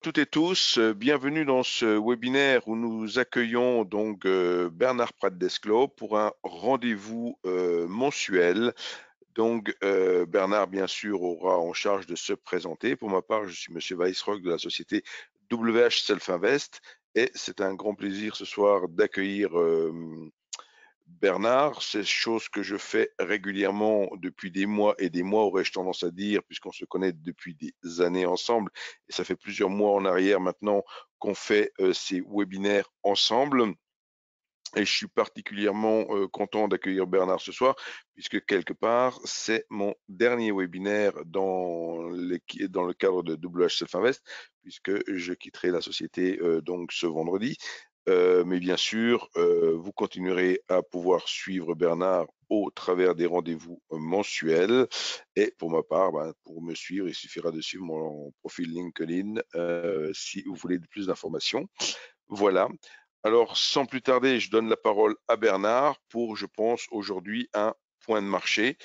Toutes et tous, bienvenue dans ce webinaire où nous accueillons donc Bernard Prat-Desclaux pour un rendez-vous mensuel. Donc Bernard, bien sûr, aura en charge de se présenter. Pour ma part, je suis Monsieur Weissrock de la société WH Self Invest et c'est un grand plaisir ce soir d'accueillir Bernard. C'est chose que je fais régulièrement depuis des mois et des mois, aurais-je tendance à dire, puisqu'on se connaît depuis des années ensemble. Et ça fait plusieurs mois en arrière maintenant qu'on fait ces webinaires ensemble. Et je suis particulièrement content d'accueillir Bernard ce soir, puisque quelque part, c'est mon dernier webinaire dans le cadre de WH Self Invest, puisque je quitterai la société donc ce vendredi. Mais bien sûr, vous continuerez à pouvoir suivre Bernard au travers des rendez-vous mensuels. Et pour ma part, pour me suivre, il suffira de suivre mon profil LinkedIn si vous voulez plus d'informations. Voilà. Alors, sans plus tarder, je donne la parole à Bernard pour, je pense, aujourd'hui un point de marché.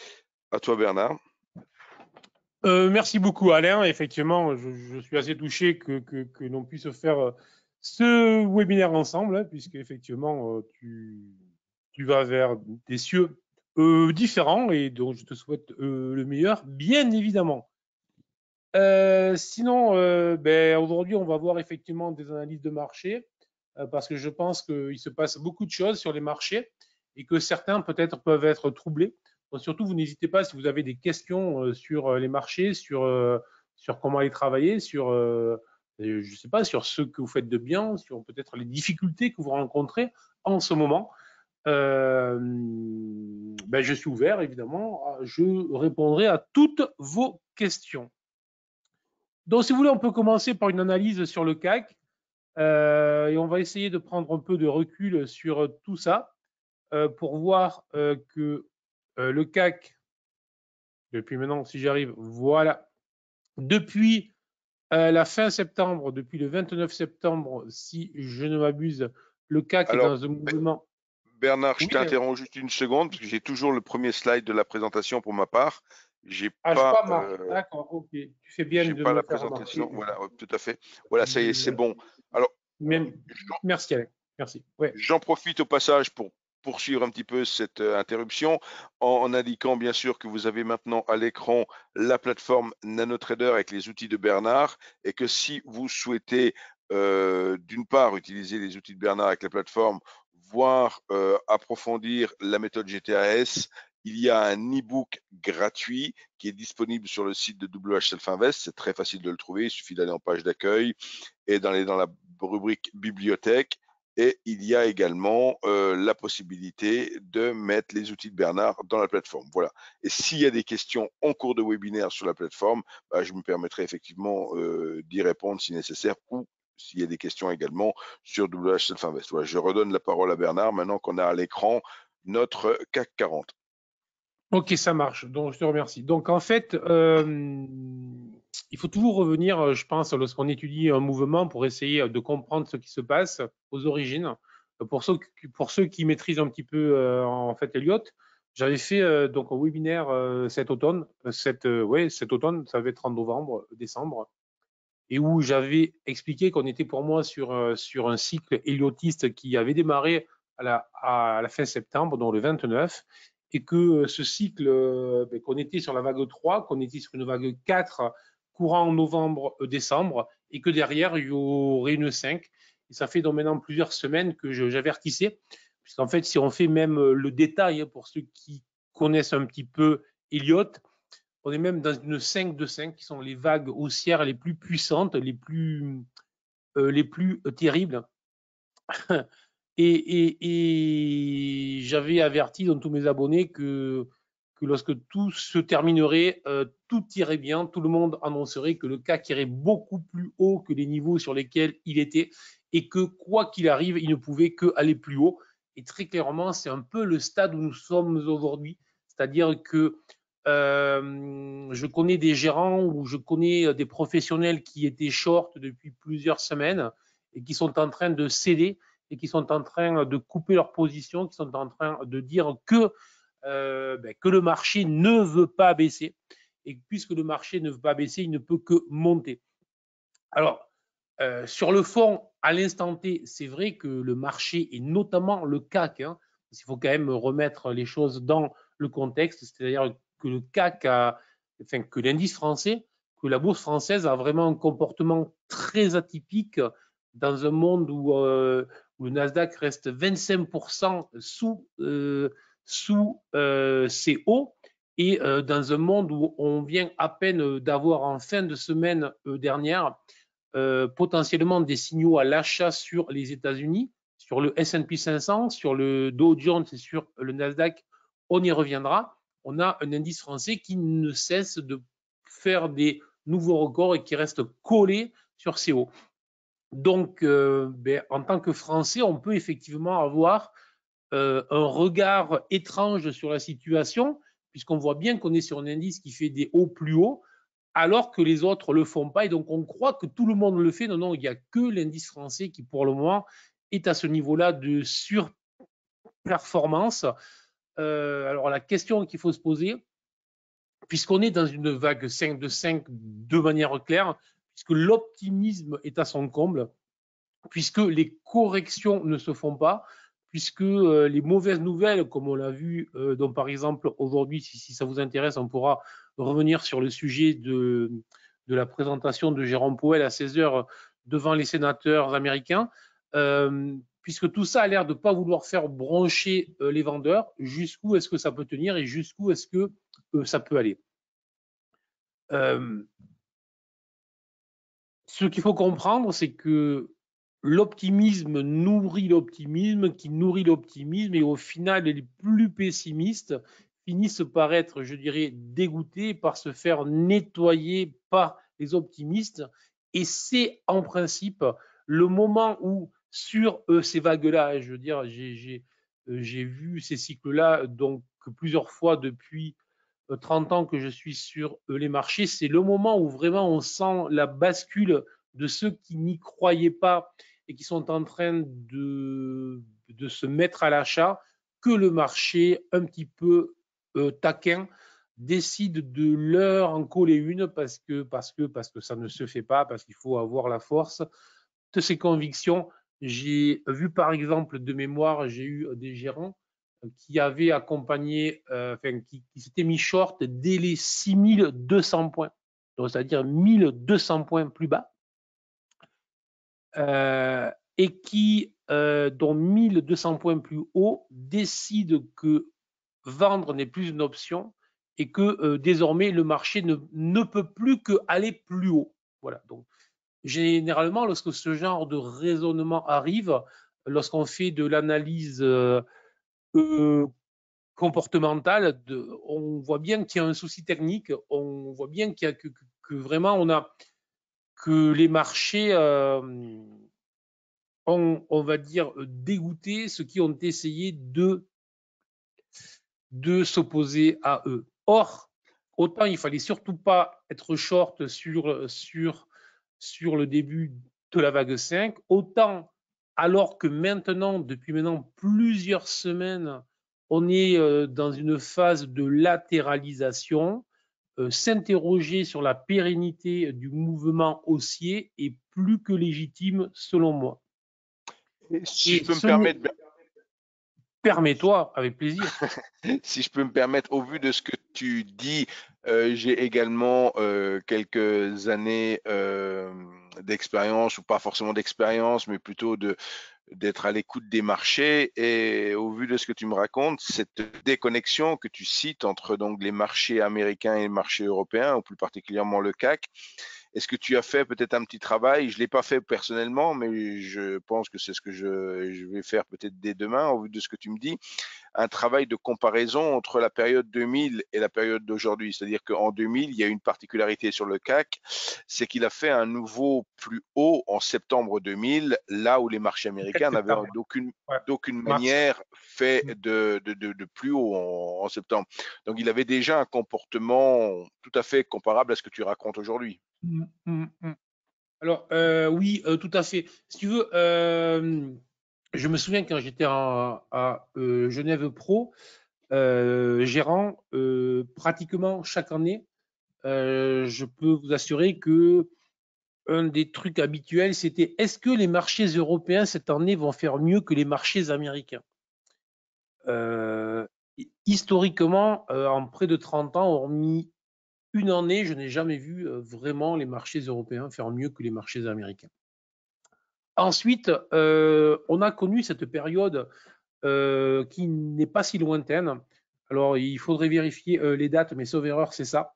À toi, Bernard. Merci beaucoup, Alain. Effectivement, je suis assez touché que l'on puisse faire ce webinaire ensemble, hein, puisque effectivement, tu vas vers des cieux différents et donc je te souhaite le meilleur, bien évidemment. Sinon, aujourd'hui, on va voir effectivement des analyses de marché parce que je pense qu'il se passe beaucoup de choses sur les marchés et que certains peut-être peuvent être troublés. Donc, surtout, vous n'hésitez pas si vous avez des questions sur les marchés, sur comment les travailler, sur, je sais pas, sur ce que vous faites de bien, sur peut-être les difficultés que vous rencontrez en ce moment. Je suis ouvert, évidemment. Je répondrai à toutes vos questions. Donc, si vous voulez, on peut commencer par une analyse sur le CAC et on va essayer de prendre un peu de recul sur tout ça pour voir que le CAC, depuis maintenant, si j'arrive, voilà, depuis la fin septembre, depuis le 29 septembre, si je ne m'abuse, le CAC est Alors, dans un mouvement. Bernard, je Oui, t'interromps juste une seconde parce que j'ai toujours le premier slide de la présentation pour ma part. J'ai ah, je pas, pas marche. D'accord, ok. Tu fais bien j'ai de pas me la le faire remarquer. présentation. Voilà, tout à fait. Voilà, ça y est, c'est bon. Alors, Merci, Alain. Merci. Ouais. j'en profite au passage pour poursuivre un petit peu cette interruption en indiquant bien sûr que vous avez maintenant à l'écran la plateforme NanoTrader avec les outils de Bernard et que si vous souhaitez d'une part utiliser les outils de Bernard avec la plateforme, voire approfondir la méthode GTAS, il y a un e-book gratuit qui est disponible sur le site de WH Self Invest. C'est très facile de le trouver, il suffit d'aller en page d'accueil et d'aller dans la rubrique bibliothèque. Et il y a également la possibilité de mettre les outils de Bernard dans la plateforme. Voilà. Et s'il y a des questions en cours de webinaire sur la plateforme, je me permettrai effectivement d'y répondre si nécessaire ou s'il y a des questions également sur WH Self Invest. Voilà, je redonne la parole à Bernard maintenant qu'on a à l'écran notre CAC 40. Ok, ça marche. Donc, je te remercie. Donc, en fait, il faut toujours revenir, je pense, lorsqu'on étudie un mouvement pour essayer de comprendre ce qui se passe aux origines. Pour ceux qui maîtrisent un petit peu, en fait, Elliott, j'avais fait donc un webinaire cet automne, cet automne, ça va être en novembre, décembre, et où j'avais expliqué qu'on était pour moi sur un cycle héliotiste qui avait démarré à la fin septembre, donc le 29, et que ce cycle, qu'on était sur la vague 3, qu'on était sur une vague 4 courant novembre-décembre, et que derrière, il y aurait une 5. Et ça fait donc maintenant plusieurs semaines que j'avertissais, puisqu'en fait, si on fait même le détail, pour ceux qui connaissent un petit peu Elliott, on est même dans une 5 de 5 qui sont les vagues haussières les plus puissantes, les plus terribles. Et j'avais averti dans tous mes abonnés que lorsque tout se terminerait, tout irait bien, tout le monde annoncerait que le CAC irait beaucoup plus haut que les niveaux sur lesquels il était et que quoi qu'il arrive, il ne pouvait que aller plus haut. Et très clairement, c'est un peu le stade où nous sommes aujourd'hui, c'est-à-dire que je connais des gérants ou je connais des professionnels qui étaient short depuis plusieurs semaines et qui sont en train de céder et qui sont en train de couper leur position, qui sont en train de dire que le marché ne veut pas baisser. Et puisque le marché ne veut pas baisser, il ne peut que monter. Alors, Sur le fond, à l'instant T, c'est vrai que le marché, et notamment le CAC, hein, il faut quand même remettre les choses dans le contexte, c'est-à-dire que le CAC enfin que l'indice français, que la bourse française a vraiment un comportement très atypique dans un monde où le Nasdaq reste 25% sous ses hauts, et dans un monde où on vient à peine d'avoir en fin de semaine dernière potentiellement des signaux à l'achat sur les États-Unis, sur le S&P 500, sur le Dow Jones et sur le Nasdaq. On y reviendra. On a un indice français qui ne cesse de faire des nouveaux records et qui reste collé sur ses hauts. Donc, en tant que Français, on peut effectivement avoir un regard étrange sur la situation, puisqu'on voit bien qu'on est sur un indice qui fait des hauts plus hauts, alors que les autres ne le font pas. Et donc, on croit que tout le monde le fait. Non, non, il n'y a que l'indice français qui, pour le moment, est à ce niveau-là de surperformance. Alors, la question qu'il faut se poser, puisqu'on est dans une vague 5 de 5 de manière claire, puisque l'optimisme est à son comble, puisque les corrections ne se font pas, puisque les mauvaises nouvelles, comme on l'a vu, donc par exemple aujourd'hui, si ça vous intéresse, on pourra revenir sur le sujet de la présentation de Jérôme Powell à 16 heures devant les sénateurs américains, puisque tout ça a l'air de ne pas vouloir faire broncher les vendeurs. Jusqu'où est-ce que ça peut tenir et jusqu'où est-ce que ça peut aller? Ce qu'il faut comprendre, c'est que l'optimisme nourrit l'optimisme, qui nourrit l'optimisme, et au final, les plus pessimistes finissent par être, je dirais, dégoûtés, par se faire nettoyer par les optimistes. Et c'est en principe le moment où, sur ces vagues-là, je veux dire, j'ai vu ces cycles-là donc plusieurs fois depuis 30 ans que je suis sur les marchés, c'est le moment où vraiment on sent la bascule de ceux qui n'y croyaient pas et qui sont en train de se mettre à l'achat, que le marché un petit peu taquin décide de leur en coller une parce que ça ne se fait pas, parce qu'il faut avoir la force de ses convictions. J'ai vu par exemple de mémoire, j'ai eu des gérants qui avaient accompagné, qui s'étaient mis short dès les 6200 points, c'est-à-dire 1200 points plus bas, et qui, dont 1200 points plus haut, décident que vendre n'est plus une option et que désormais le marché ne peut plus qu'aller plus haut. Voilà. Donc, généralement, lorsque ce genre de raisonnement arrive, lorsqu'on fait de l'analyse euh, comportementale, on voit bien qu'il y a un souci technique, on voit bien qu'il y a que vraiment on a que les marchés ont, on va dire, dégoûté ceux qui ont essayé de s'opposer à eux. Or, autant il fallait surtout pas être short sur le début de la vague 5, autant alors que maintenant, depuis maintenant plusieurs semaines, on est dans une phase de latéralisation, s'interroger sur la pérennité du mouvement haussier est plus que légitime selon moi. Si je Et peux me ce n'est, permettre, permets-toi, avec plaisir. si je peux me permettre, au vu de ce que tu dis, j'ai également quelques années d'expérience, ou pas forcément d'expérience, mais plutôt d'être à l'écoute des marchés. Et au vu de ce que tu me racontes, cette déconnexion que tu cites entre donc les marchés américains et les marchés européens, ou plus particulièrement le CAC, est-ce que tu as fait peut-être un petit travail? Je ne l'ai pas fait personnellement, mais je pense que c'est ce que je vais faire peut-être dès demain, au vu de ce que tu me dis, un travail de comparaison entre la période 2000 et la période d'aujourd'hui. C'est-à-dire qu'en 2000, il y a une particularité sur le CAC, c'est qu'il a fait un nouveau plus haut en septembre 2000, là où les marchés 4 américains n'avaient septembre. Ouais. d'aucune Mars. manière fait de plus haut en septembre. Donc il avait déjà un comportement tout à fait comparable à ce que tu racontes aujourd'hui. Mm, mm, mm. Alors, oui, tout à fait. Si tu veux, je me souviens quand j'étais à Genève Pro, gérant, pratiquement chaque année, je peux vous assurer que un des trucs habituels, c'était est-ce que les marchés européens cette année vont faire mieux que les marchés américains? Historiquement, en près de 30 ans, hormis une année, je n'ai jamais vu vraiment les marchés européens faire mieux que les marchés américains. Ensuite, on a connu cette période qui n'est pas si lointaine. Alors, il faudrait vérifier les dates, mais sauf erreur, c'est ça.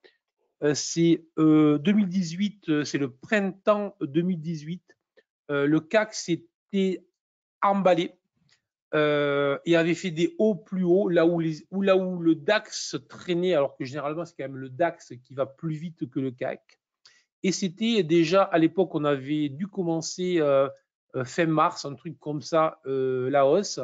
C'est 2018, c'est le printemps 2018. Le CAC s'était emballé et avait fait des hauts plus hauts, là où le DAX traînait, alors que généralement, c'est quand même le DAX qui va plus vite que le CAC. Et c'était déjà, à l'époque, on avait dû commencer fin mars, un truc comme ça, la hausse.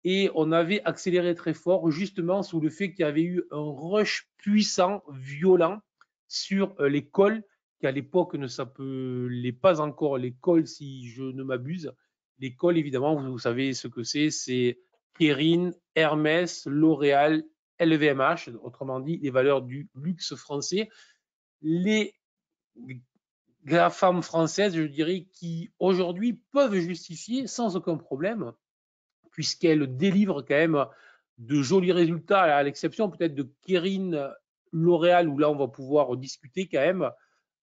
Et on avait accéléré très fort, justement, sous le fait qu'il y avait eu un rush puissant, violent, sur les calls, qui à l'époque ne s'appelait pas encore les calls, si je ne m'abuse. Les calls, évidemment, vous savez ce que c'est Kering, Hermès, L'Oréal, LVMH, autrement dit, les valeurs du luxe français. Les femmes françaises, je dirais, qui aujourd'hui peuvent justifier sans aucun problème, puisqu'elles délivrent quand même de jolis résultats, à l'exception peut-être de Kering, L'Oréal, où là on va pouvoir discuter quand même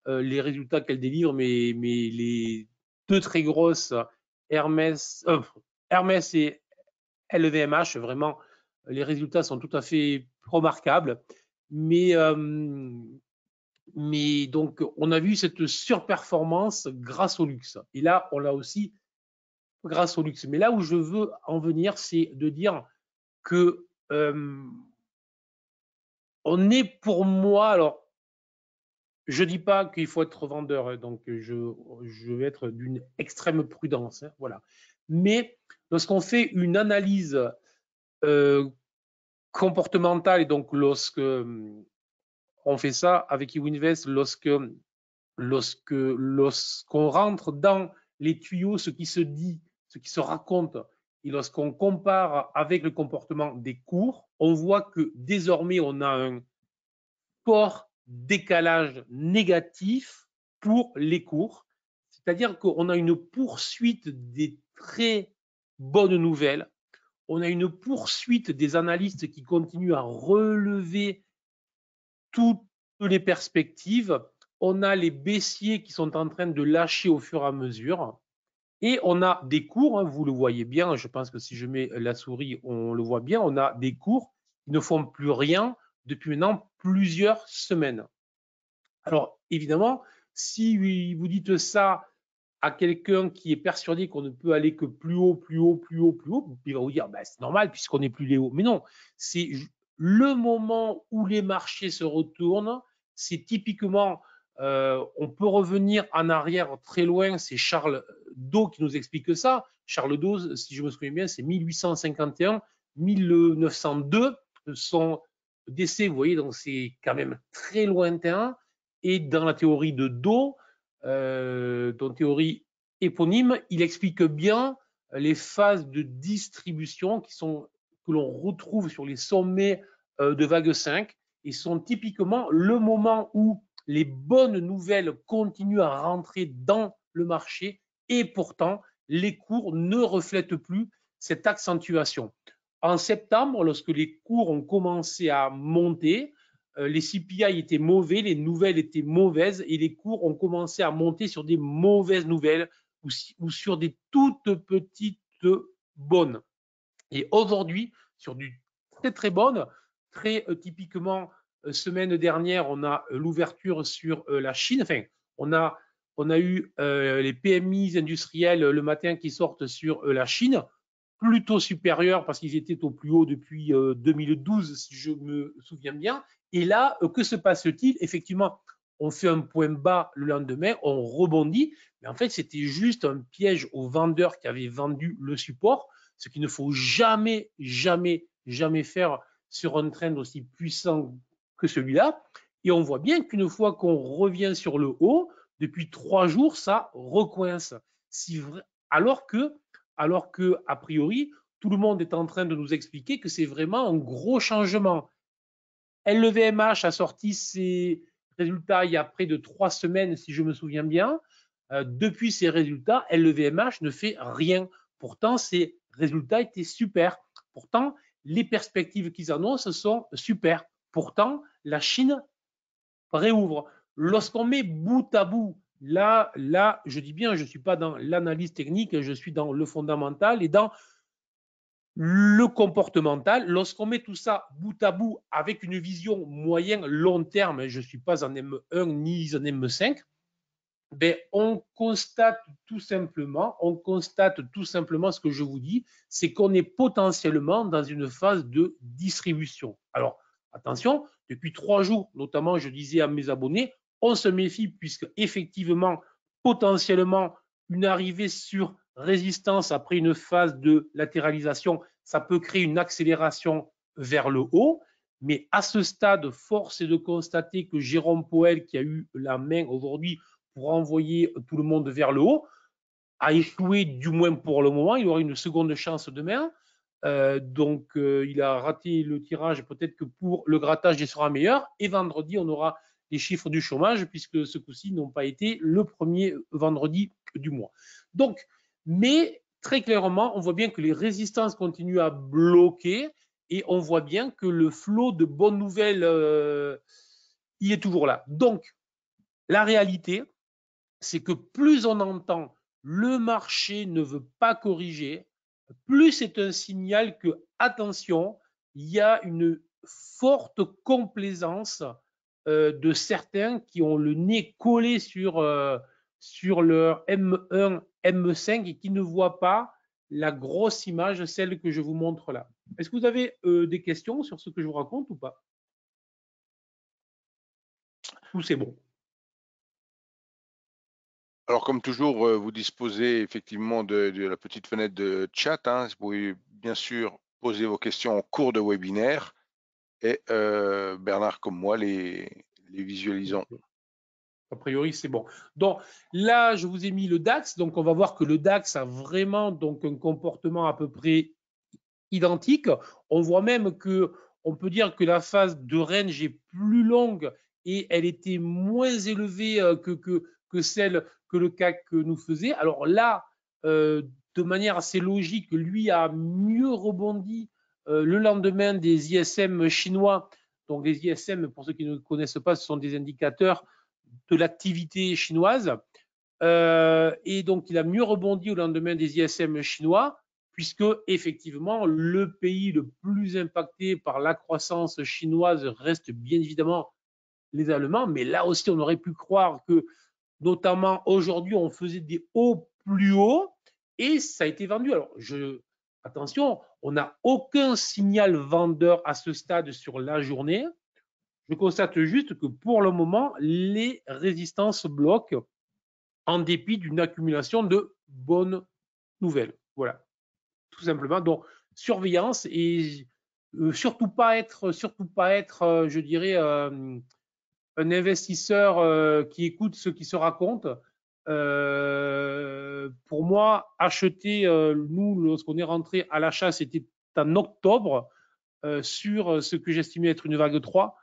les résultats qu'elles délivrent, mais les deux très grosses, Hermès, Hermès et LVMH, vraiment, les résultats sont tout à fait remarquables. Mais donc, on a vu cette surperformance grâce au luxe. Et là, on l'a aussi grâce au luxe. Mais là où je veux en venir, c'est de dire que on est pour moi, alors, je dis pas qu'il faut être vendeur, donc je vais être d'une extrême prudence, hein, voilà. Mais lorsqu'on fait une analyse comportementale, et donc lorsque on fait ça avec eWinvest, lorsqu'on rentre dans les tuyaux, ce qui se dit, ce qui se raconte, et lorsqu'on compare avec le comportement des cours, on voit que désormais, on a un fort décalage négatif pour les cours. C'est-à-dire qu'on a une poursuite des très bonnes nouvelles. On a une poursuite des analystes qui continuent à relever toutes les perspectives. On a les baissiers qui sont en train de lâcher au fur et à mesure. Et on a des cours, hein, vous le voyez bien, je pense que si je mets la souris, on le voit bien, on a des cours qui ne font plus rien depuis maintenant plusieurs semaines. Alors, évidemment, si vous dites ça à quelqu'un qui est persuadé qu'on ne peut aller que plus haut, plus haut, plus haut, plus haut, il va vous dire, ben, c'est normal puisqu'on n'est plus les hauts. Mais non, c'est le moment où les marchés se retournent. C'est typiquement, on peut revenir en arrière très loin. C'est Charles Dow qui nous explique ça. Charles Dow, si je me souviens bien, c'est 1851, 1902, son décès, vous voyez, donc c'est quand même très lointain. Et dans la théorie de Dow, dont théorie éponyme, il explique bien les phases de distribution que l'on retrouve sur les sommets de vague 5 et sont typiquement le moment où les bonnes nouvelles continuent à rentrer dans le marché et pourtant les cours ne reflètent plus cette accentuation. En septembre, lorsque les cours ont commencé à monter, les CPI étaient mauvais, les nouvelles étaient mauvaises et les cours ont commencé à monter sur des mauvaises nouvelles ou sur des toutes petites bonnes. Et aujourd'hui, sur du très très bonne, très typiquement, semaine dernière, on a l'ouverture sur la Chine. Enfin, on a eu les PMI industriels le matin qui sortent sur la Chine, plutôt supérieurs parce qu'ils étaient au plus haut depuis 2012, si je me souviens bien. Et là, que se passe-t-il? Effectivement, on fait un point bas le lendemain, on rebondit, mais en fait, c'était juste un piège aux vendeurs qui avaient vendu le support, ce qu'il ne faut jamais, jamais, jamais faire sur un trend aussi puissant que celui-là. Et on voit bien qu'une fois qu'on revient sur le haut, depuis 3 jours, ça recoince. Alors que, a priori, tout le monde est en train de nous expliquer que c'est vraiment un gros changement. LVMH a sorti ses résultats il y a près de 3 semaines, si je me souviens bien. depuis ces résultats, LVMH ne fait rien. Pourtant, ces résultats étaient super. Pourtant, les perspectives qu'ils annoncent sont super. Pourtant, la Chine réouvre. Lorsqu'on met bout à bout, là, je dis bien, je ne suis pas dans l'analyse technique, je suis dans le fondamental et dans le comportemental. Lorsqu'on met tout ça bout à bout avec une vision moyen-long terme, je ne suis pas en M1 ni en M5, ben, on constate tout simplement ce que je vous dis, c'est qu'on est potentiellement dans une phase de distribution. Alors, attention, depuis 3 jours, notamment, je disais à mes abonnés, on se méfie puisque effectivement, potentiellement, une arrivée sur résistance après une phase de latéralisation, ça peut créer une accélération vers le haut. Mais à ce stade, force est de constater que Jérôme Powell, qui a eu la main aujourd'hui pour envoyer tout le monde vers le haut, a échoué du moins pour le moment. Il aura une seconde chance demain. Il a raté le tirage. Peut-être que pour le grattage, il sera meilleur. Et vendredi, on aura les chiffres du chômage, puisque ce coup-ci n'ont pas été le premier vendredi du mois. Donc, mais très clairement, on voit bien que les résistances continuent à bloquer et on voit bien que le flot de bonnes nouvelles, il est toujours là. Donc, la réalité, c'est que plus on entend le marché ne veut pas corriger, plus c'est un signal que, attention, il y a une forte complaisance de certains qui ont le nez collé sur leur M1, M5 et qui ne voient pas la grosse image, celle que je vous montre là. Est-ce que vous avez des questions sur ce que je vous raconte ou pas? Ou c'est bon? Alors, comme toujours, vous disposez effectivement de la petite fenêtre de chat, hein. Vous pouvez bien sûr poser vos questions en cours de webinaire et Bernard comme moi les visualisons. A priori, c'est bon. Donc là, je vous ai mis le DAX. Donc on va voir que le DAX a vraiment donc un comportement à peu près identique. On voit même que on peut dire que la phase de range est plus longue et elle était moins élevée que celle que le CAC nous faisait. Alors là, de manière assez logique, lui a mieux rebondi le lendemain des ISM chinois. Donc les ISM, pour ceux qui ne connaissent pas, ce sont des indicateurs de l'activité chinoise. Et donc, il a mieux rebondi au lendemain des ISM chinois, puisque effectivement, le pays le plus impacté par la croissance chinoise reste bien évidemment les Allemands. Mais là aussi, on aurait pu croire que, notamment aujourd'hui, on faisait des hauts plus hauts et ça a été vendu. Alors, attention, on n'a aucun signal vendeur à ce stade sur la journée. Je constate juste que pour le moment, les résistances bloquent en dépit d'une accumulation de bonnes nouvelles. Voilà, tout simplement. Donc, surveillance et surtout pas être, je dirais, un investisseur qui écoute ce qui se raconte. Pour moi, acheter, nous, lorsqu'on est rentré à l'achat, c'était en octobre, sur ce que j'estimais être une vague 3.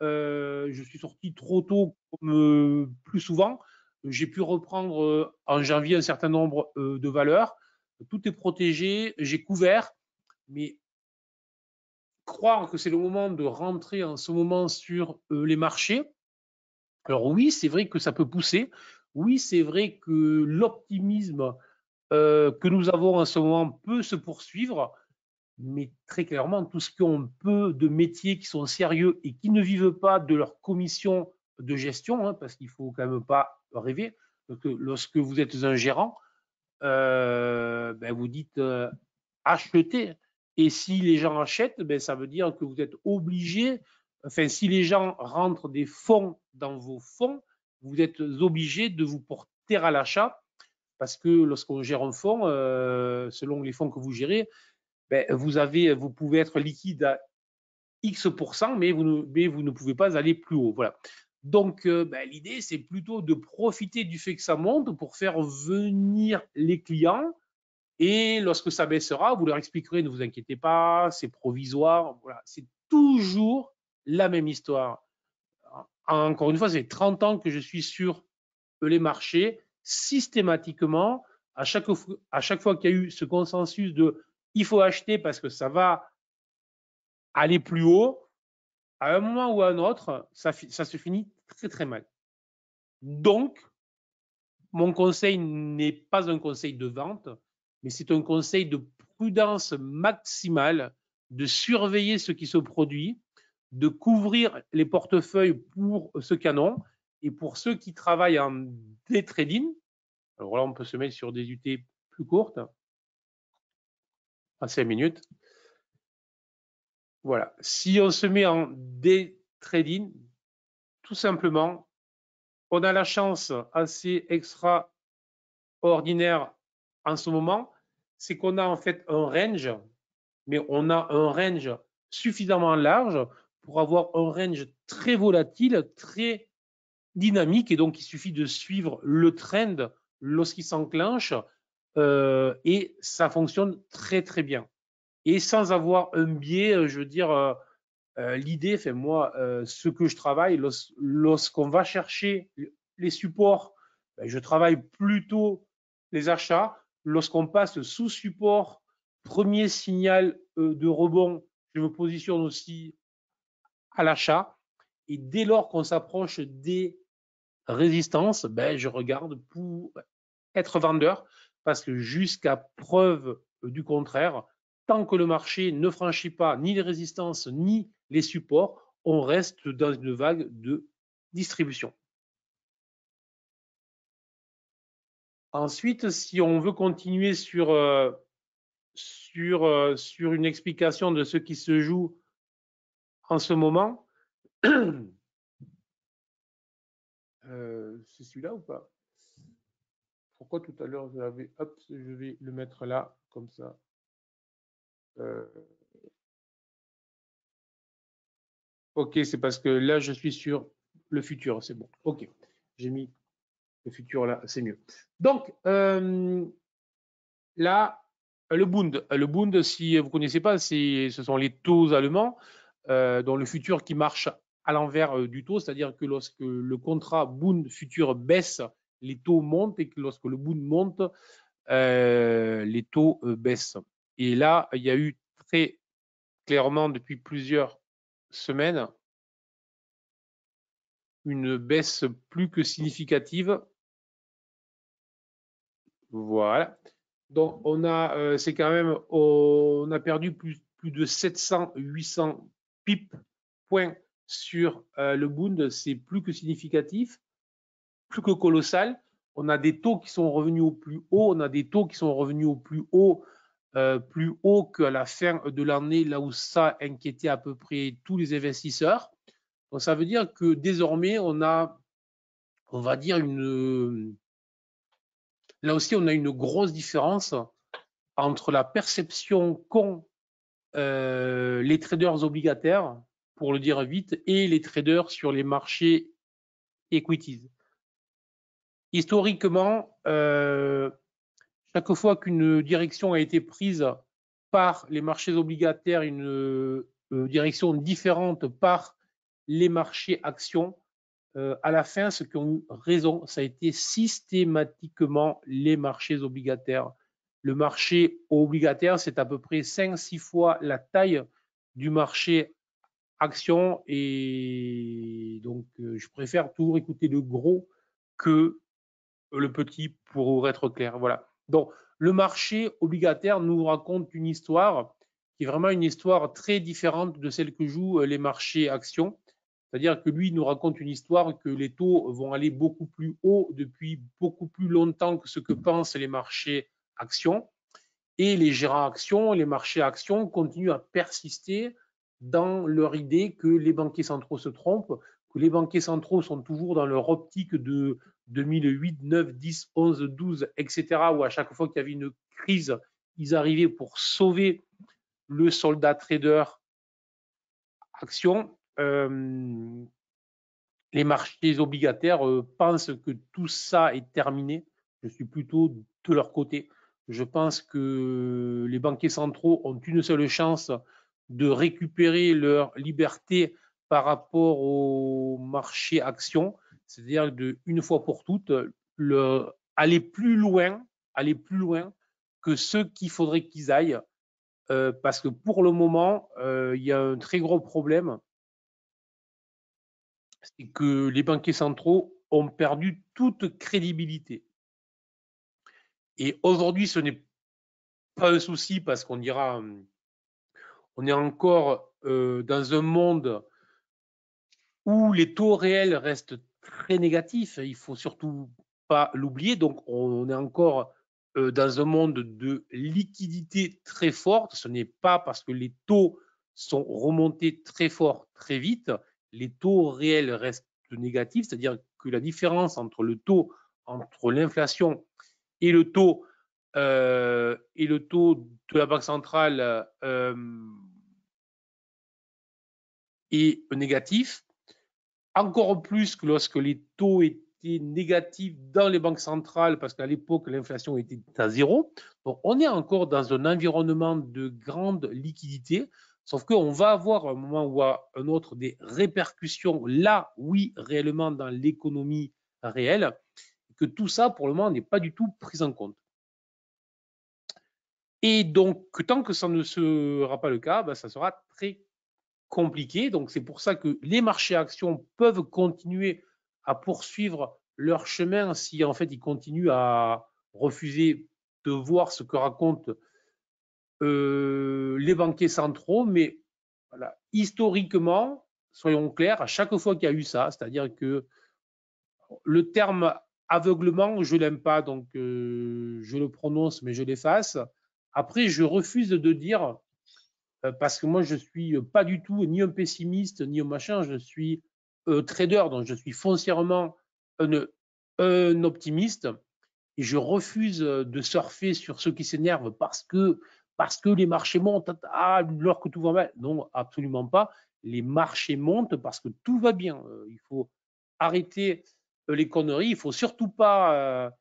Je suis sorti trop tôt comme plus souvent. J'ai pu reprendre en janvier un certain nombre de valeurs. Tout est protégé, j'ai couvert, mais croire que c'est le moment de rentrer en ce moment sur les marchés. Alors oui, c'est vrai que ça peut pousser. Oui, c'est vrai que l'optimisme que nous avons en ce moment peut se poursuivre. Mais très clairement, tout ce qu'on peut de métiers qui sont sérieux et qui ne vivent pas de leur commission de gestion, hein, parce qu'il ne faut quand même pas rêver, que lorsque vous êtes un gérant, vous dites acheter. Et si les gens achètent, ça veut dire que vous êtes obligé, enfin, si les gens rentrent des fonds dans vos fonds, vous êtes obligé de vous porter à l'achat, parce que lorsqu'on gère un fonds, selon les fonds que vous gérez, vous pouvez être liquide à X%, mais vous ne pouvez pas aller plus haut. Voilà. Donc, l'idée, c'est plutôt de profiter du fait que ça monte pour faire venir les clients. Et lorsque ça baissera, vous leur expliquerez, ne vous inquiétez pas, c'est provisoire. Voilà. C'est toujours la même histoire. Encore une fois, ça fait 30 ans que je suis sur les marchés systématiquement, à chaque fois qu'il y a eu ce consensus de il faut acheter parce que ça va aller plus haut, à un moment ou à un autre, ça se finit très très mal. Donc, mon conseil n'est pas un conseil de vente, mais c'est un conseil de prudence maximale, de surveiller ce qui se produit, de couvrir les portefeuilles pour ceux qui en ont, et pour ceux qui travaillent en day trading. Alors là, on peut se mettre sur des UT plus courtes, à 5 minutes. Voilà. Si on se met en day trading, tout simplement, on a la chance assez extraordinaire en ce moment, c'est qu'on a en fait un range, mais on a un range suffisamment large pour avoir un range très volatile, très dynamique, et donc il suffit de suivre le trend lorsqu'il s'enclenche, et ça fonctionne très très bien. Et sans avoir un biais, je veux dire, l'idée, enfin moi, ce que je travaille, lorsqu'on va chercher les supports, ben, je travaille plutôt les achats. Lorsqu'on passe sous support, premier signal de rebond, je me positionne aussi à l'achat. Et dès lors qu'on s'approche des résistances, ben, je regarde pour être vendeur, parce que jusqu'à preuve du contraire, tant que le marché ne franchit pas ni les résistances ni les supports, on reste dans une vague de distribution. Ensuite, si on veut continuer sur une explication de ce qui se joue en ce moment, c'est celui-là ou pas? Pourquoi tout à l'heure hop, je vais le mettre là, comme ça. Ok, c'est parce que là, je suis sur le futur, c'est bon. Ok, j'ai mis le futur là, c'est mieux. Donc, là, le Bund. Le Bund, si vous ne connaissez pas, ce sont les taux allemands, dont le futur qui marche à l'envers du taux, c'est-à-dire que lorsque le contrat Bund futur baisse, les taux montent, et que lorsque le Bund monte, les taux baissent. Et là, il y a eu très clairement depuis plusieurs semaines une baisse plus que significative. Voilà. Donc on a, c'est quand même, on a perdu plus de 700-800 pips points sur le Bund. C'est plus que significatif, plus que colossal. On a des taux qui sont revenus au plus haut, on a des taux qui sont revenus au plus haut qu'à la fin de l'année, là où ça inquiétait à peu près tous les investisseurs. Donc ça veut dire que désormais on a, on va dire, là aussi on a une grosse différence entre la perception qu'ont les traders obligataires, pour le dire vite, et les traders sur les marchés equities. Historiquement, chaque fois qu'une direction a été prise par les marchés obligataires, une direction différente par les marchés actions, à la fin, ceux qui ont eu raison, ça a été systématiquement les marchés obligataires. Le marché obligataire, c'est à peu près 5-6 fois la taille du marché action, et donc je préfère toujours écouter le gros que le petit, pour être clair. Voilà. Donc le marché obligataire nous raconte une histoire qui est vraiment une histoire très différente de celle que jouent les marchés actions. C'est-à-dire que lui nous raconte une histoire que les taux vont aller beaucoup plus haut depuis beaucoup plus longtemps que ce que pensent les marchés actions. Et les gérants actions, les marchés actions continuent à persister dans leur idée que les banquiers centraux se trompent, que les banquiers centraux sont toujours dans leur optique de 2008, 9, 10, 11, 12, etc., où à chaque fois qu'il y avait une crise, ils arrivaient pour sauver le soldat trader action. Les marchés obligataires pensent que tout ça est terminé. Je suis plutôt de leur côté. Je pense que les banquiers centraux ont une seule chance de récupérer leur liberté par rapport au marché actions, c'est-à-dire une fois pour toutes, aller plus loin que ce qu'il faudrait qu'ils aillent, parce que pour le moment, il y a un très gros problème, c'est que les banquiers centraux ont perdu toute crédibilité. Et aujourd'hui, ce n'est pas un souci parce qu'on dira, on est encore dans un monde où les taux réels restent très négatifs. Il faut surtout pas l'oublier. Donc, on est encore dans un monde de liquidité très forte. Ce n'est pas parce que les taux sont remontés très fort, très vite. Les taux réels restent négatifs, c'est-à-dire que la différence entre le taux, entre l'inflation et le taux de la Banque centrale est négatif, encore plus que lorsque les taux étaient négatifs dans les banques centrales, parce qu'à l'époque, l'inflation était à zéro. Donc, on est encore dans un environnement de grande liquidité, sauf qu'on va avoir un moment ou à un autre des répercussions, là, oui, réellement dans l'économie réelle, que tout ça, pour le moment, n'est pas du tout pris en compte. Et donc, tant que ça ne sera pas le cas, ben, ça sera très compliqué. Donc, c'est pour ça que les marchés actions peuvent continuer à poursuivre leur chemin si, en fait, ils continuent à refuser de voir ce que racontent les banquiers centraux. Mais voilà, historiquement, soyons clairs, à chaque fois qu'il y a eu ça, c'est-à-dire que le terme aveuglement, je l'aime pas, donc je le prononce, mais je l'efface. Après, je refuse de dire, parce que moi, je suis pas du tout ni un pessimiste, ni un machin, je suis trader, donc je suis foncièrement un optimiste, et je refuse de surfer sur ceux qui s'énervent parce que les marchés montent, alors que tout va mal. Non, absolument pas. Les marchés montent parce que tout va bien. Il faut arrêter les conneries. Il faut surtout pas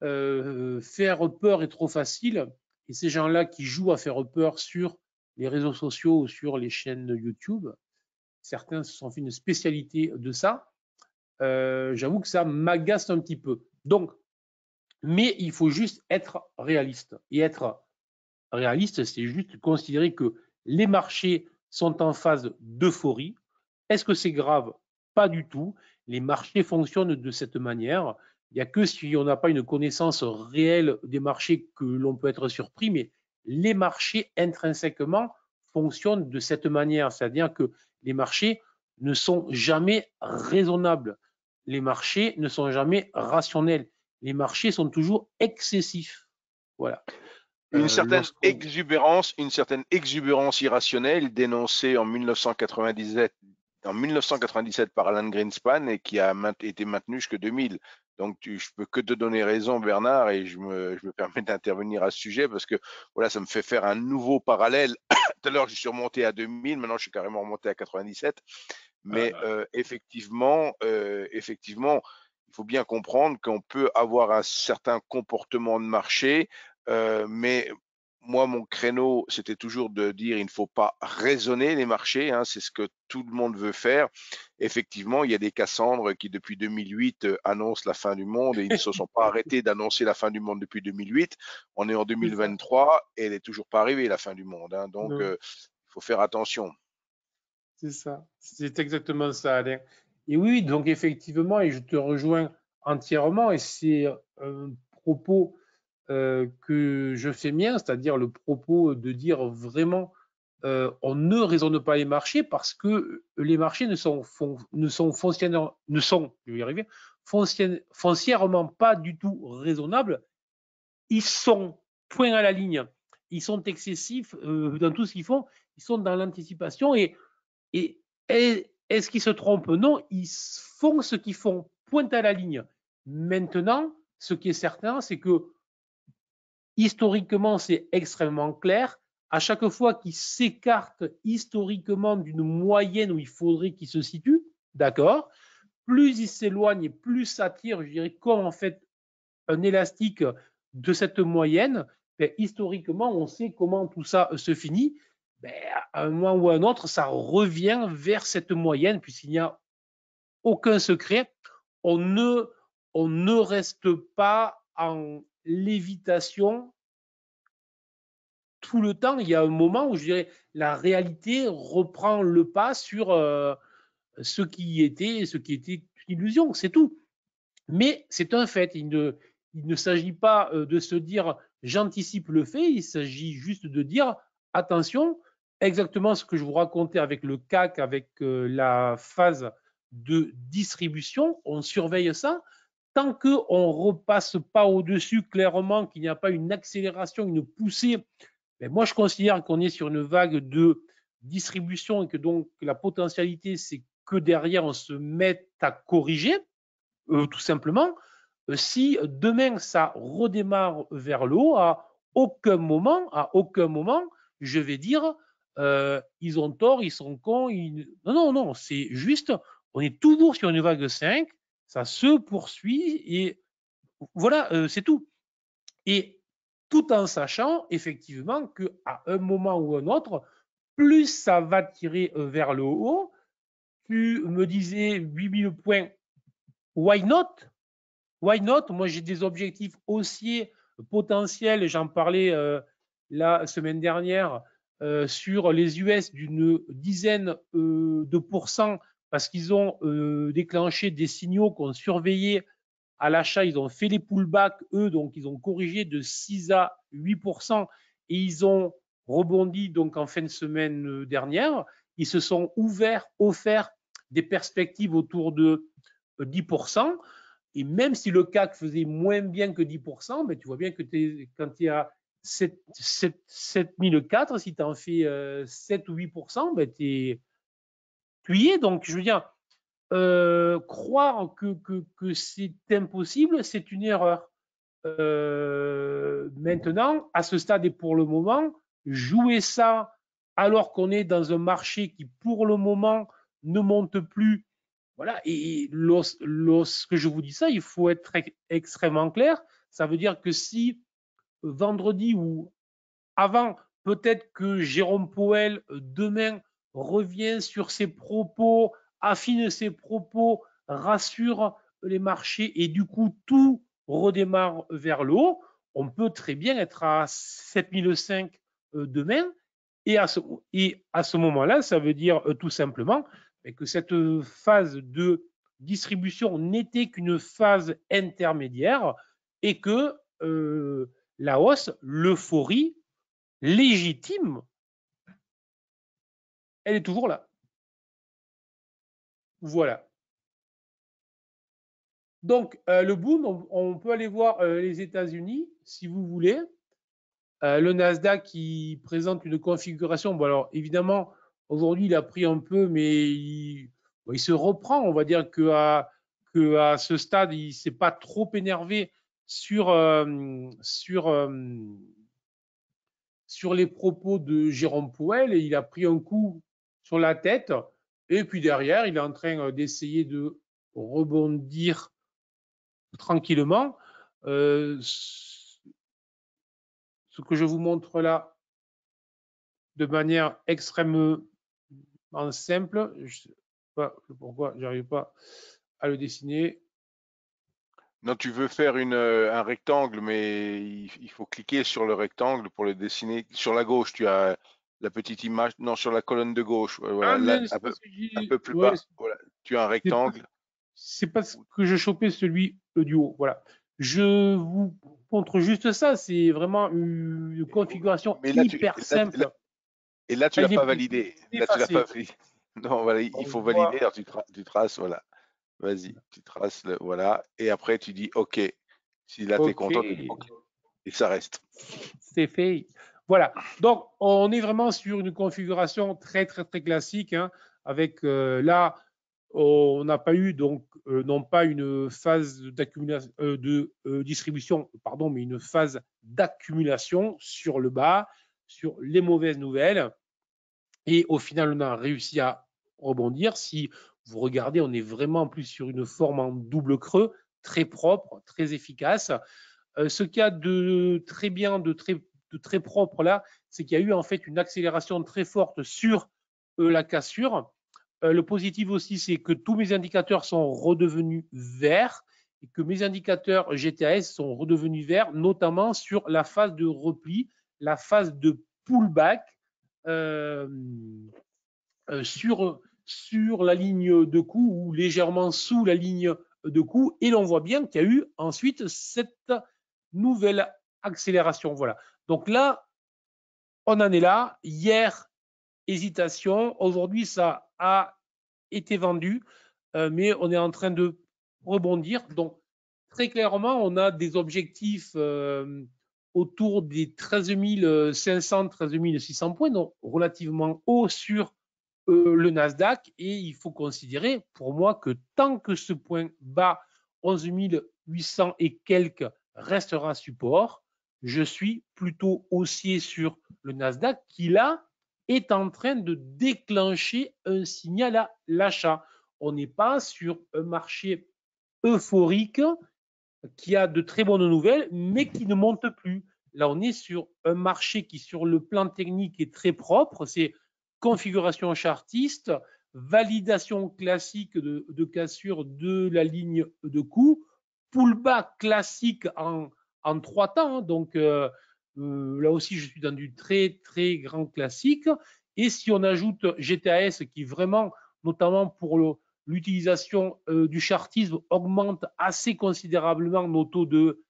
faire peur est trop facile. Et ces gens-là qui jouent à faire peur sur les réseaux sociaux ou sur les chaînes YouTube, certains se sont fait une spécialité de ça. J'avoue que ça m'agace un petit peu. Donc, mais il faut juste être réaliste. Et être réaliste, c'est juste considérer que les marchés sont en phase d'euphorie. Est-ce que c'est grave? Pas du tout. Les marchés fonctionnent de cette manière. Il n'y a que si on n'a pas une connaissance réelle des marchés que l'on peut être surpris, mais les marchés intrinsèquement fonctionnent de cette manière, c'est-à-dire que les marchés ne sont jamais raisonnables, les marchés ne sont jamais rationnels, les marchés sont toujours excessifs. Voilà. Une certaine exubérance irrationnelle dénoncée en 1997 par Alan Greenspan et qui a été maintenue jusqu'en 2000. Donc, je peux que te donner raison, Bernard, et je me permets d'intervenir à ce sujet parce que voilà, ça me fait faire un nouveau parallèle. Tout à l'heure, je suis remonté à 2000, maintenant je suis carrément remonté à 97. Mais effectivement, il faut bien comprendre qu'on peut avoir un certain comportement de marché, mais moi, mon créneau, c'était toujours de dire il ne faut pas raisonner les marchés, hein, c'est ce que tout le monde veut faire. Effectivement, il y a des Cassandres qui, depuis 2008, annoncent la fin du monde et ils ne se sont pas arrêtés d'annoncer la fin du monde depuis 2008. On est en 2023 et elle n'est toujours pas arrivée, la fin du monde, hein, donc il faut faire attention. C'est ça, c'est exactement ça, Alain. Et oui, donc effectivement, et je te rejoins entièrement, et c'est un propos que je fais mien, c'est-à-dire le propos de dire vraiment, on ne raisonne pas les marchés parce que les marchés foncièrement pas du tout raisonnables. Ils sont point à la ligne, ils sont excessifs dans tout ce qu'ils font, ils sont dans l'anticipation et est-ce qu'ils se trompent? Non, ils font ce qu'ils font, pointe à la ligne. Maintenant, ce qui est certain, c'est que historiquement, c'est extrêmement clair. À chaque fois qu'ils s'écartent historiquement d'une moyenne où il faudrait qu'ils se situent, d'accord, plus ils s'éloignent, plus ça tire, je dirais, comme en fait un élastique de cette moyenne. Ben, historiquement, on sait comment tout ça se finit. Ben, à un moment ou à un autre, ça revient vers cette moyenne, puisqu'il n'y a aucun secret. On ne reste pas en lévitation tout le temps. Il y a un moment où je dirais la réalité reprend le pas sur ce qui était une illusion, c'est tout. Mais c'est un fait. Il ne s'agit pas de se dire j'anticipe le fait, il s'agit juste de dire attention, exactement ce que je vous racontais avec le CAC, avec la phase de distribution, on surveille ça. Tant qu'on ne repasse pas au-dessus clairement, qu'il n'y a pas une accélération, une poussée, mais moi je considère qu'on est sur une vague de distribution et que donc la potentialité, c'est que derrière on se mette à corriger, tout simplement. Si demain ça redémarre vers le haut, à aucun moment, je vais dire ils ont tort, ils sont cons. Non, non, non, c'est juste, on est toujours sur une vague 5, ça se poursuit et voilà, c'est tout. Et tout en sachant effectivement qu'à un moment ou un autre, plus ça va tirer vers le haut, tu me disais 8000 points, why not? Why not? Moi, j'ai des objectifs haussiers potentiels, j'en parlais la semaine dernière, sur les US d'une dizaine de pourcents parce qu'ils ont déclenché des signaux qu'on surveillait à l'achat. Ils ont fait les pullbacks, eux, donc ils ont corrigé de 6 à 8% et ils ont rebondi donc en fin de semaine dernière. Ils se sont offerts des perspectives autour de 10%. Et même si le CAC faisait moins bien que 10%, ben, tu vois bien que quand tu es à 7004, si tu en fais 7 ou 8%, ben, tu y es. Donc, je veux dire, croire que c'est impossible, c'est une erreur. Maintenant, à ce stade et pour le moment, jouer ça alors qu'on est dans un marché qui, pour le moment, ne monte plus. Voilà, et lorsque je vous dis ça, il faut être extrêmement clair. Ça veut dire que si vendredi ou avant, peut-être que Jérôme Powell demain revient sur ses propos, affine ses propos, rassure les marchés et du coup tout redémarre vers le haut, on peut très bien être à 7005 demain et à ce moment-là, ça veut dire tout simplement que cette phase de distribution n'était qu'une phase intermédiaire et que la hausse, l'euphorie légitime, elle est toujours là. Voilà. Donc, le boom, on peut aller voir les États-Unis, si vous voulez. Le Nasdaq qui présente une configuration. Bon, alors, évidemment, aujourd'hui, il a pris un peu, mais il se reprend. On va dire qu'à ce stade, il ne s'est pas trop énervé sur les propos de Jérôme Powell et il a pris un coup sur la tête. Et puis derrière, il est en train d'essayer de rebondir tranquillement. Ce que je vous montre là de manière extrêmement simple, je ne sais pas pourquoi je n'arrive pas à le dessiner. Non, tu veux faire un rectangle, mais il faut cliquer sur le rectangle pour le dessiner. Sur la gauche, tu as la petite image. Non, sur la colonne de gauche. Voilà, Ah, là, mais c'est parce que un peu plus ouais, bas. Voilà, tu as un rectangle. c'est parce que je chopais celui du haut. Voilà. Je vous montre juste ça. C'est vraiment une configuration Mais hyper simple. et là, tu Ah, l'as pas validé. il est Là, tu l'as pas effacé. validé. Non, voilà, il On faut valider. voit. Alors, tu traces, voilà. Vas-y, tu traces, voilà. Et après, tu dis OK. Si là, tu es OK, content, tu dis OK. Et ça reste. c'est fait. Voilà. Donc, on est vraiment sur une configuration très, très, très classique, hein, avec là, on n'a pas eu donc non pas une phase d'accumulation de distribution, pardon, mais une phase d'accumulation sur le bas, sur les mauvaises nouvelles. Et au final, on a réussi à rebondir. Si vous regardez, on est vraiment plus sur une forme en double creux, très propre, très efficace. Ce qu'il y a de très bien, de très propre là, c'est qu'il y a eu en fait une accélération très forte sur la cassure. Le positif aussi, c'est que tous mes indicateurs sont redevenus verts et que mes indicateurs GTAS sont redevenus verts, notamment sur la phase de repli, la phase de pullback sur la ligne de coup ou légèrement sous la ligne de coup. Et l'on voit bien qu'il y a eu ensuite cette nouvelle accélération. Voilà. Donc là, on en est là. Hier, hésitation. Aujourd'hui, ça a été vendu, mais on est en train de rebondir. Donc, très clairement, on a des objectifs autour des 13 500, 13 600 points, donc relativement haut sur le Nasdaq. Et il faut considérer, pour moi, que tant que ce point bas, 11 800 et quelques, restera support, je suis plutôt haussier sur le Nasdaq qui, là, est en train de déclencher un signal à l'achat. On n'est pas sur un marché euphorique qui a de très bonnes nouvelles, mais qui ne monte plus. Là, on est sur un marché qui, sur le plan technique, est très propre. C'est configuration chartiste, validation classique de cassure de la ligne de coup, pullback classique en 3 temps. Donc, là aussi, je suis dans du très, très grand classique. Et si on ajoute GTAS, qui vraiment, notamment pour l'utilisation du chartisme, augmente assez considérablement nos taux de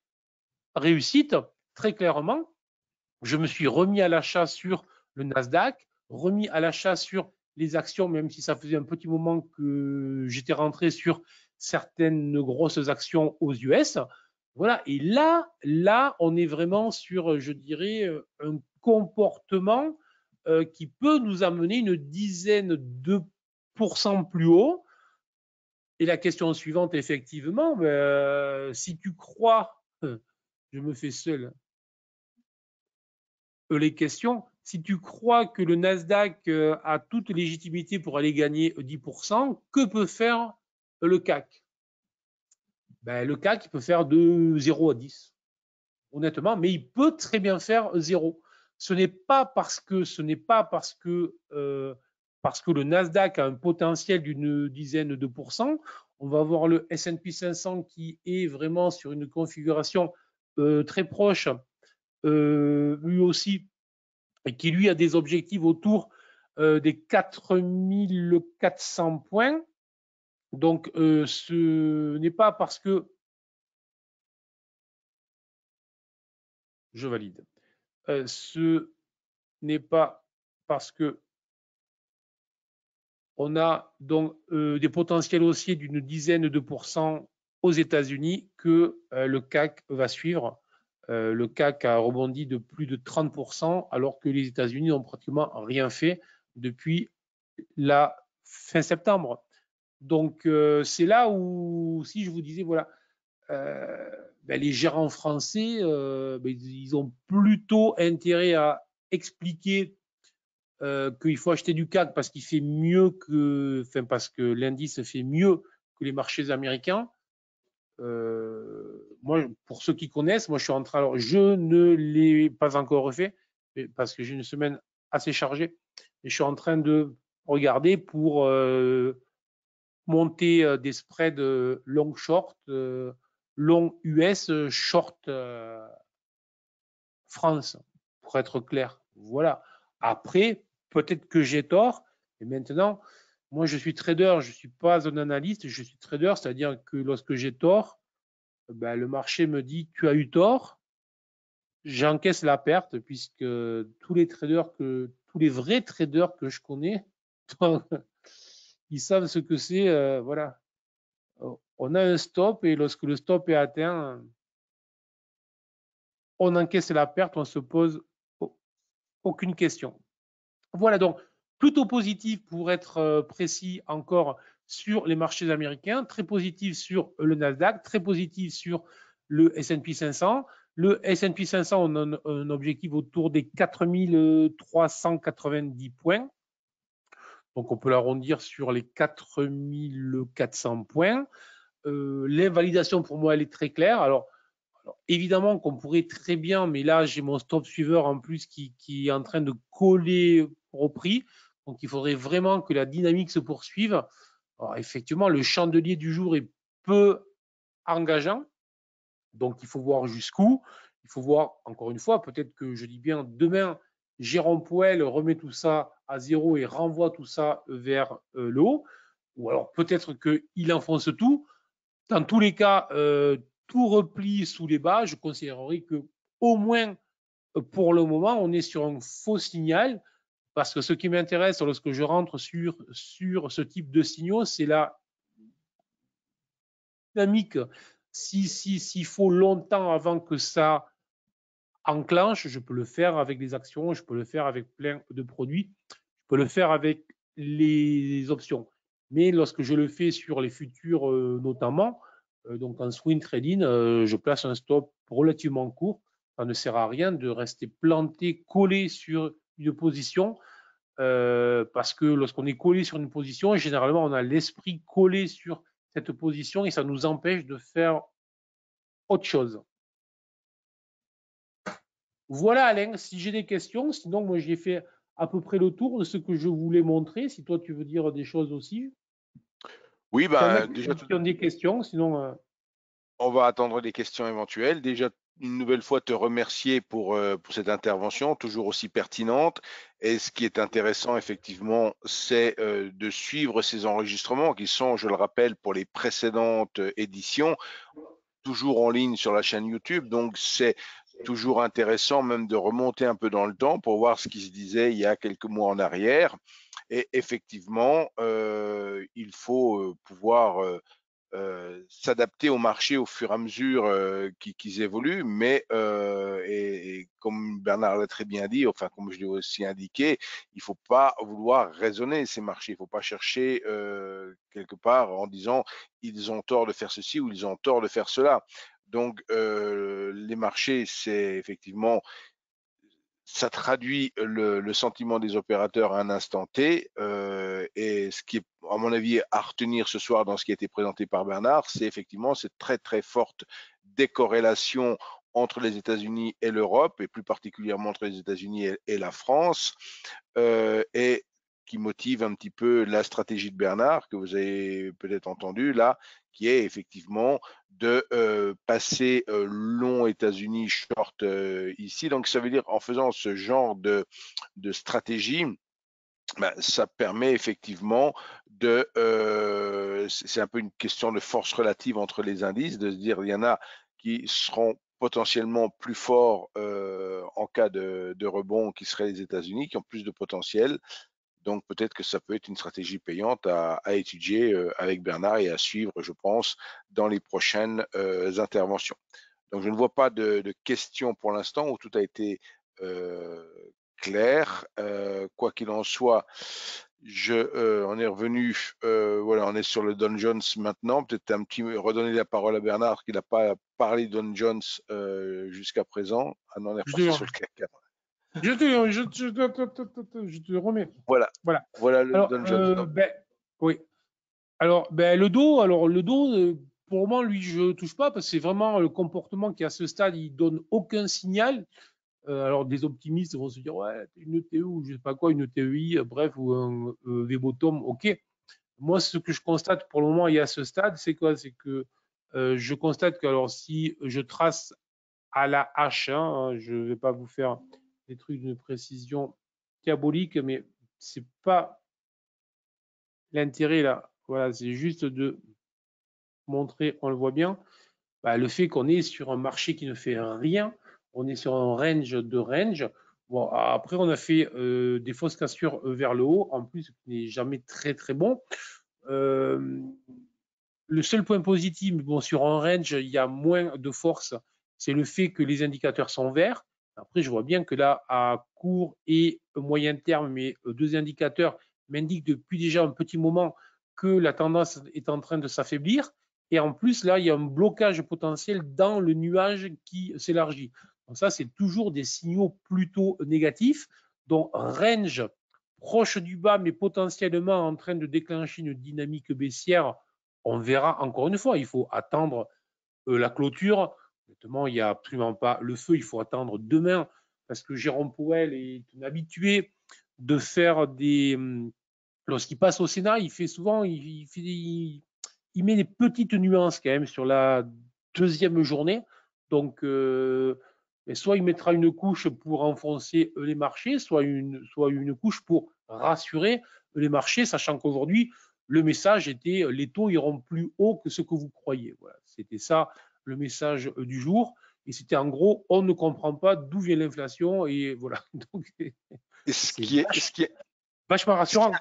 réussite, très clairement, je me suis remis à l'achat sur le Nasdaq, remis à l'achat sur les actions, même si ça faisait un petit moment que j'étais rentré sur certaines grosses actions aux US. Voilà. Et là, on est vraiment sur, je dirais, un comportement qui peut nous amener une dizaine de pourcents plus haut. Et la question suivante, effectivement, si tu crois, je me fais seul les questions, si tu crois que le Nasdaq a toute légitimité pour aller gagner 10%, que peut faire le CAC? Le CAC, il peut faire de 0 à 10, honnêtement, mais il peut très bien faire 0. Ce n'est pas parce que le Nasdaq a un potentiel d'une dizaine de pourcents. On va voir le S&P 500 qui est vraiment sur une configuration très proche, lui aussi, et qui lui a des objectifs autour des 4400 points. Donc, ce n'est pas parce que je valide. Ce n'est pas parce que on a donc des potentiels haussiers d'une dizaine de pourcents aux États-Unis que le CAC va suivre. Le CAC a rebondi de plus de 30%, alors que les États-Unis n'ont pratiquement rien fait depuis la fin septembre. Donc, c'est là où, si je vous disais, voilà, les gérants français, ils ont plutôt intérêt à expliquer qu'il faut acheter du CAC parce qu'il fait mieux que, enfin, parce que l'indice fait mieux que les marchés américains. Moi, pour ceux qui connaissent, moi, je suis en train, alors, je ne l'ai pas encore refait parce que j'ai une semaine assez chargée et je suis en train de regarder pour monter des spreads long short, long US, short France, pour être clair. Voilà. Après, peut-être que j'ai tort, et maintenant, moi je suis trader, je ne suis pas un analyste, je suis trader, c'est-à-dire que lorsque j'ai tort, le marché me dit tu as eu tort, j'encaisse la perte, puisque tous les vrais traders que je connais, ils savent ce que c'est, voilà. On a un stop et lorsque le stop est atteint, on encaisse la perte, on se pose aucune question. Voilà, donc plutôt positif pour être précis encore sur les marchés américains, très positif sur le Nasdaq, très positif sur le S&P 500. Le S&P 500, on a un objectif autour des 4390 points. Donc, on peut l'arrondir sur les 4400 points. L'invalidation, pour moi, elle est très claire. Alors, évidemment qu'on pourrait très bien, mais là, j'ai mon stop suiveur en plus qui est en train de coller au prix. Donc, il faudrait vraiment que la dynamique se poursuive. Alors, effectivement, le chandelier du jour est peu engageant. Donc, il faut voir jusqu'où. Il faut voir, encore une fois, peut-être que je dis bien demain, Jérôme Poel remet tout ça à zéro et renvoie tout ça vers le haut. Ou alors peut-être qu'il enfonce tout. Dans tous les cas, tout repli sous les bas, je considérerais que au moins pour le moment, on est sur un faux signal. Parce que ce qui m'intéresse lorsque je rentre sur ce type de signaux, c'est la dynamique. S'il faut longtemps avant que ça enclenche, je peux le faire avec des actions, je peux le faire avec plein de produits, je peux le faire avec les options. Mais lorsque je le fais sur les futurs notamment, donc en swing trading, je place un stop relativement court. Ça ne sert à rien de rester planté, collé sur une position, parce que lorsqu'on est collé sur une position, généralement on a l'esprit collé sur cette position et ça nous empêche de faire autre chose. Voilà Alain, si j'ai des questions, sinon moi j'ai fait à peu près le tour de ce que je voulais montrer. Si toi tu veux dire des choses aussi. Oui, S'il y en a déjà, qui ont des questions, sinon. on va attendre des questions éventuelles. Déjà, une nouvelle fois, te remercier pour cette intervention, toujours aussi pertinente. Et ce qui est intéressant, effectivement, c'est de suivre ces enregistrements qui sont, je le rappelle, pour les précédentes éditions, toujours en ligne sur la chaîne YouTube. Donc, c'est toujours intéressant même de remonter un peu dans le temps pour voir ce qui se disait il y a quelques mois en arrière. Et effectivement, il faut pouvoir s'adapter au marché au fur et à mesure qu'ils évoluent, mais et comme Bernard l'a très bien dit, enfin comme je l'ai aussi indiqué, il ne faut pas vouloir raisonner ces marchés, il ne faut pas chercher quelque part en disant ils ont tort de faire ceci ou ils ont tort de faire cela. Donc les marchés, c'est effectivement ça traduit le sentiment des opérateurs à un instant T. Et ce qui est, à mon avis, à retenir ce soir dans ce qui a été présenté par Bernard, c'est effectivement cette très très forte décorrélation entre les États-Unis et l'Europe, et plus particulièrement entre les États-Unis et la France, et qui motive un petit peu la stratégie de Bernard, que vous avez peut-être entendu là, qui est effectivement de passer long États-Unis, short ici. Donc ça veut dire en faisant ce genre de stratégie, ben, ça permet effectivement de, c'est un peu une question de force relative entre les indices, de se dire il y en a qui seront potentiellement plus forts en cas de rebond, qui seraient les États-Unis, qui ont plus de potentiel. Donc peut-être que ça peut être une stratégie payante à étudier avec Bernard et à suivre, je pense, dans les prochaines interventions. Donc je ne vois pas de questions pour l'instant où tout a été clair. Quoi qu'il en soit, on est revenu, voilà, on est sur le Don Jones maintenant. Peut-être un petit redonner la parole à Bernard qui n'a pas parlé de Don Jones jusqu'à présent. Ah non, on est Je te, reparti sur le CAC 40. je te remets. Voilà, Voilà. voilà le Alors, Don Jones. Donc, oui. Alors, le dos, pour moi, lui, je ne touche pas parce que c'est vraiment le comportement qui, à ce stade, il donne aucun signal. Alors, des optimistes vont se dire, ouais, une TE ou je sais pas quoi, une TEI, bref, ou un V-bottom, ok. Moi, ce que je constate pour le moment et à ce stade, c'est quoi? C'est que je constate que, alors, si je trace à la H1, hein, je ne vais pas vous faire des trucs d'une précision diabolique, mais c'est pas l'intérêt là. Voilà, c'est juste de montrer, on le voit bien, bah, le fait qu'on est sur un marché qui ne fait rien, on est sur un range de range. Bon, après, on a fait des fausses cassures vers le haut, en plus, ce qui n'est jamais très très bon. Le seul point positif, bon, sur un range, il y a moins de force, c'est le fait que les indicateurs sont verts. Après, je vois bien que là, à court et moyen terme, mes deux indicateurs m'indiquent depuis déjà un petit moment que la tendance est en train de s'affaiblir. Et en plus, là, il y a un blocage potentiel dans le nuage qui s'élargit. Donc ça, c'est toujours des signaux plutôt négatifs. Donc, range proche du bas, mais potentiellement en train de déclencher une dynamique baissière. On verra encore une fois, il faut attendre la clôture. Honnêtement, il n'y a absolument pas le feu, il faut attendre demain parce que Jérôme Powell est un habitué de faire des. Lorsqu'il passe au Sénat, il fait souvent, il il met des petites nuances quand même sur la deuxième journée. Donc, soit il mettra une couche pour enfoncer les marchés, soit une couche pour rassurer les marchés, sachant qu'aujourd'hui, le message était les taux iront plus haut que ce que vous croyez. Voilà, c'était ça le message du jour. Et c'était en gros, on ne comprend pas d'où vient l'inflation. Et voilà. Donc, Et c'est vachement ce qui rassurant.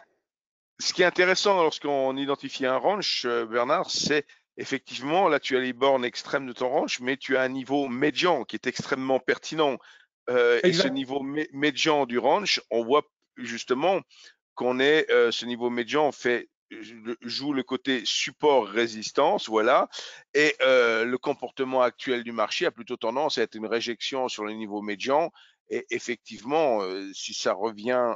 ce qui est intéressant lorsqu'on identifie un range, Bernard, c'est effectivement, là, tu as les bornes extrêmes de ton range, mais tu as un niveau médian qui est extrêmement pertinent. Et ce Exact. niveau médian du range, on voit justement qu'on est, ce niveau médian joue le côté support-résistance, voilà. Et le comportement actuel du marché a plutôt tendance à être une réjection sur le niveau médian. Et effectivement, si ça revient,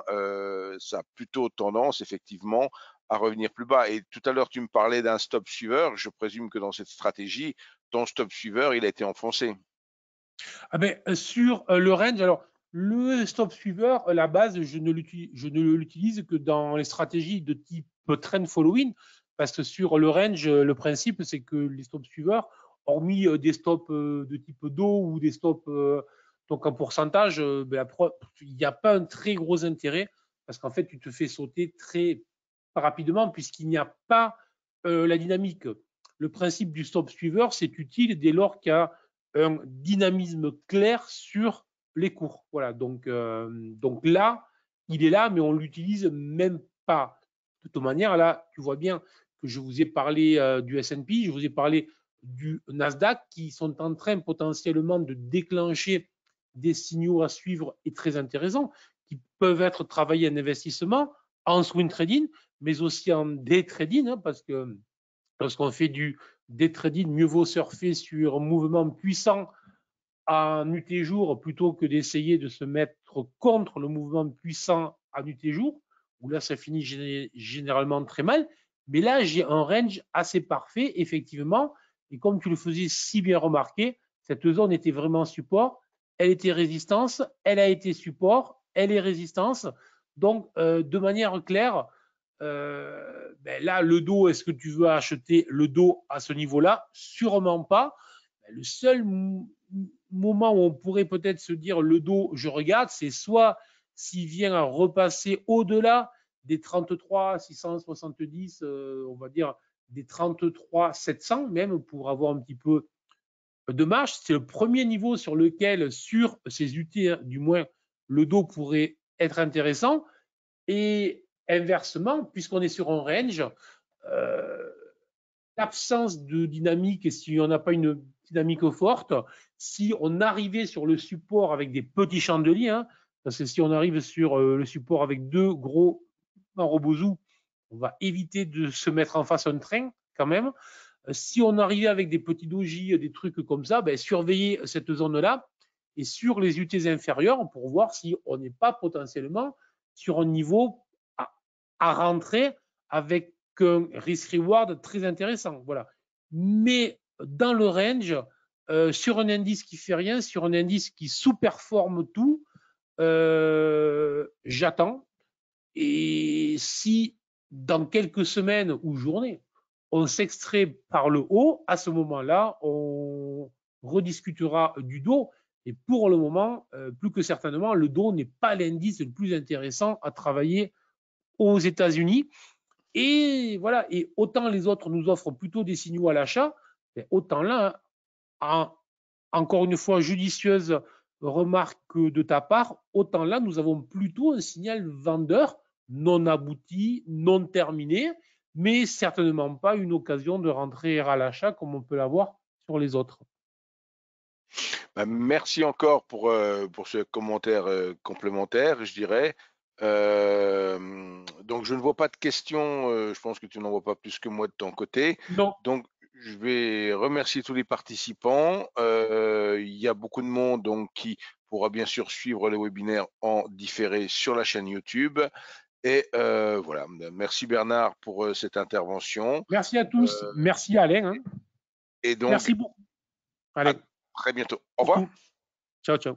ça a plutôt tendance, effectivement, à revenir plus bas. Et tout à l'heure, tu me parlais d'un stop suiveur. Je présume que dans cette stratégie, ton stop suiveur, il a été enfoncé. Ah ben, sur le range, alors le stop suiveur, la base, je ne l'utilise que dans les stratégies de type trend following, parce que sur le range, le principe, c'est que les stop suiveurs, hormis des stops de type dos ou des stops donc en pourcentage, ben, il n'y a pas un très gros intérêt, parce qu'en fait, tu te fais sauter très rapidement, puisqu'il n'y a pas la dynamique. Le principe du stop suiveur, c'est utile dès lors qu'il y a un dynamisme clair sur les cours. Voilà, donc là, il est là, mais on ne l'utilise même pas. De toute manière, là, tu vois bien que je vous ai parlé du S&P, je vous ai parlé du Nasdaq, qui sont en train potentiellement de déclencher des signaux à suivre et très intéressants, qui peuvent être travaillés en investissement, en swing trading, mais aussi en day trading, hein, parce que lorsqu'on fait du day trading, mieux vaut surfer sur un mouvement puissant en UT jour plutôt que d'essayer de se mettre contre le mouvement puissant en UT jour, où là, ça finit généralement très mal. Mais là, j'ai un range assez parfait, effectivement. Et comme tu le faisais si bien remarquer, cette zone était vraiment support, elle était résistance, elle a été support, elle est résistance. Donc, de manière claire, ben là, le dos, est-ce que tu veux acheter le dos à ce niveau-là? Sûrement pas. Ben, le seul moment où on pourrait peut-être se dire le dos, je regarde, c'est soit s'il vient à repasser au-delà des 33 670, on va dire des 33 700 même pour avoir un petit peu de marge. C'est le premier niveau sur lequel, sur ces UT, du moins, le dos pourrait être intéressant. Et inversement, puisqu'on est sur un range, euh, l'absence de dynamique, et si on n'a pas une dynamique forte, si on arrivait sur le support avec des petits chandeliers, hein, parce que si on arrive sur le support avec deux gros enrobouzous, on va éviter de se mettre en face un train quand même. Si on arrivait avec des petits dojis, des trucs comme ça, ben, surveiller cette zone-là et sur les UT inférieures pour voir si on n'est pas potentiellement sur un niveau à rentrer avec un risk-reward très intéressant. Voilà. Mais dans le range, sur un indice qui fait rien, sur un indice qui sous-performe tout, j'attends. Et si dans quelques semaines ou journées, on s'extrait par le haut, à ce moment-là, on rediscutera du dos. Et pour le moment, plus que certainement, le dos n'est pas l'indice le plus intéressant à travailler aux États-Unis. Et voilà, et autant les autres nous offrent plutôt des signaux à l'achat, autant là, encore une fois, judicieuse remarque de ta part, autant là, nous avons plutôt un signal vendeur non abouti, non terminé, mais certainement pas une occasion de rentrer à l'achat comme on peut l'avoir sur les autres. Bah, merci encore pour ce commentaire complémentaire, je dirais. Donc, je ne vois pas de questions. Je pense que tu n'en vois pas plus que moi de ton côté. Non, Donc, je vais remercier tous les participants. Il y a beaucoup de monde donc, qui pourra bien sûr suivre le webinaire en différé sur la chaîne YouTube. Et voilà, merci Bernard pour cette intervention. merci à tous, merci Alain, hein. Et donc, Merci beaucoup. à Allez, très bientôt. Au pour revoir. tout. Ciao, ciao.